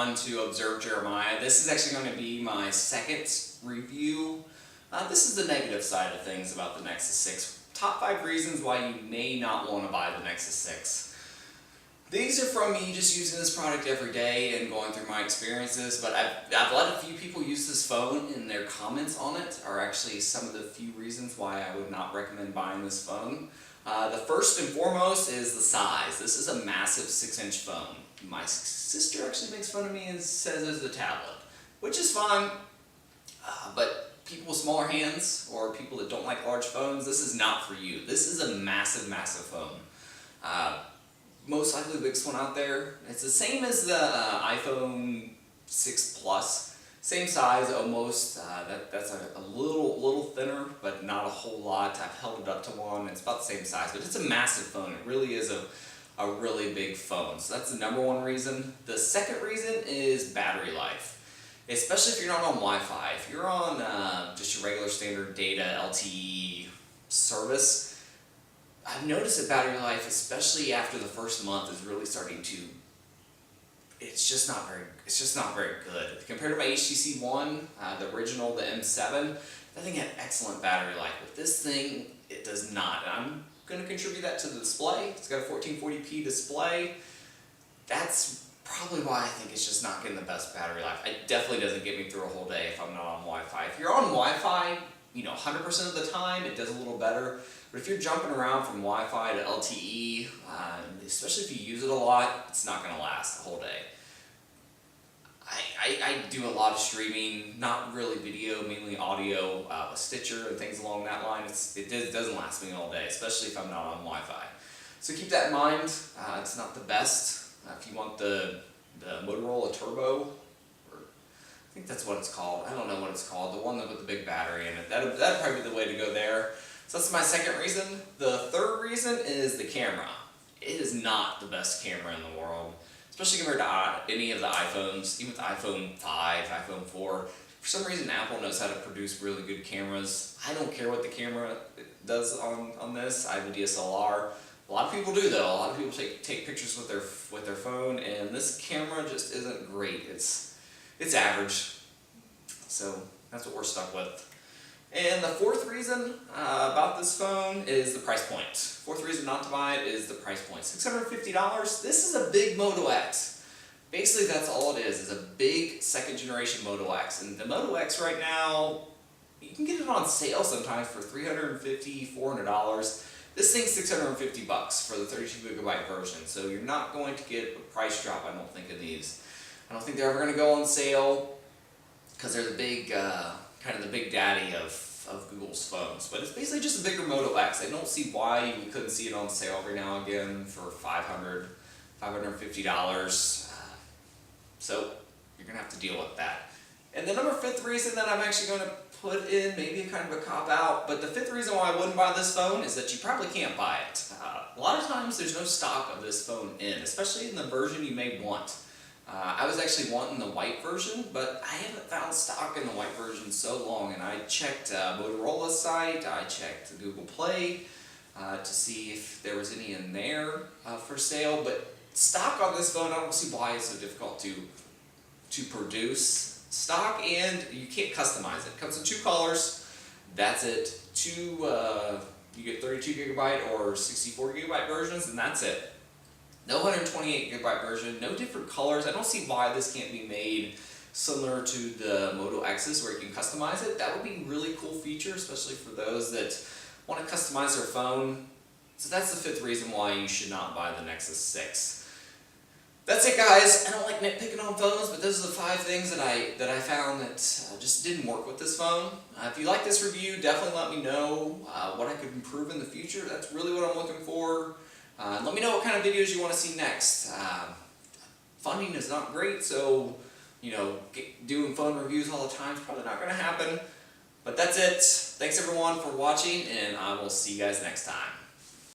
everyone to Observe Jeremiah. This is actually going to be my second review. This is the negative side of things about the Nexus 6. Top 5 reasons why you may not want to buy the Nexus 6. These are from me just using this product every day and going through my experiences, but I've let a few people use this phone, and their comments on it are actually some of the few reasons why I would not recommend buying this phone. The first and foremost is the size. This is a massive 6-inch phone. My sister actually makes fun of me and says it's a tablet, which is fine, but people with smaller hands or people that don't like large phones, this is not for you. This is a massive, massive phone. Most likely the biggest one out there. It's the same as the iPhone 6 Plus. Same size almost. That's a little thinner, but not a whole lot. I've held it up to one. It's about the same size, but it's a massive phone. It really is a really big phone. So that's the number one reason. The second reason is battery life. Especially if you're not on Wi-Fi. If you're on just your regular standard data LTE service, I've noticed that battery life, especially after the first month, is really starting to. It's just not very good compared to my HTC One, the original, the M7. That thing had excellent battery life, but this thing, it does not. And I'm going to contribute that to the display. It's got a 1440p display. That's probably why I think it's just not getting the best battery life. It definitely doesn't get me through a whole day if I'm not on Wi-Fi. If you're on Wi-Fi, 100% of the time, it does a little better. But if you're jumping around from Wi-Fi to LTE, especially if you use it a lot, it's not going to last the whole day. I do a lot of streaming, not really video, mainly audio, with Stitcher and things along that line. It doesn't last me all day, especially if I'm not on Wi-Fi. So keep that in mind. It's not the best. If you want the Motorola Turbo, I think that's what it's called. I don't know what it's called. The one with the big battery in it. That'd probably be the way to go there. So that's my second reason. The third reason is the camera. It is not the best camera in the world, especially compared to any of the iPhones, even with the iPhone 5, iPhone 4. For some reason, Apple knows how to produce really good cameras. I don't care what the camera does on this. I have a DSLR. A lot of people do though. A lot of people take pictures with their phone, and this camera just isn't great. It's average. So that's what we're stuck with. And the fourth reason about this phone is the price point. Fourth reason not to buy it is the price point. $650. This is a big Moto X. Basically, that's all it is a big second generation Moto X. And the Moto X right now, you can get it on sale sometimes for $350, $400. This thing's $650 for the 32 gigabyte version. So you're not going to get a price drop, I don't think, in these. I don't think they're ever going to go on sale because they're the big, kind of the big daddy of Google's phones. But it's basically just a bigger Moto X. I don't see why we couldn't see it on sale every now and again for $500, $550. So you're going to have to deal with that. And the fifth reason that I'm actually going to put in, maybe kind of a cop-out, but the fifth reason why I wouldn't buy this phone is that you probably can't buy it. A lot of times there's no stock of this phone in, especially in the version you may want. I was actually wanting the white version, but I haven't found stock in the white version so long, and I checked Motorola's site, I checked Google Play to see if there was any in there for sale, but stock on this phone, I don't see why it's so difficult to produce stock, and you can't customize it. It comes in 2 colors, that's it. You get 32 gigabyte or 64 gigabyte versions, and that's it. No 128 gigabyte version, no different colors. I don't see why this can't be made similar to the Moto X's where you can customize it. That would be a really cool feature, especially for those that want to customize their phone. So that's the fifth reason why you should not buy the Nexus 6. That's it, guys. I don't like nitpicking on phones, but those are the 5 things that I found that just didn't work with this phone. If you like this review, definitely let me know what I could improve in the future. That's really what I'm looking for. Let me know what kind of videos you want to see next. Funding is not great, so doing phone reviews all the time is probably not going to happen. But that's it. Thanks everyone for watching, and I will see you guys next time.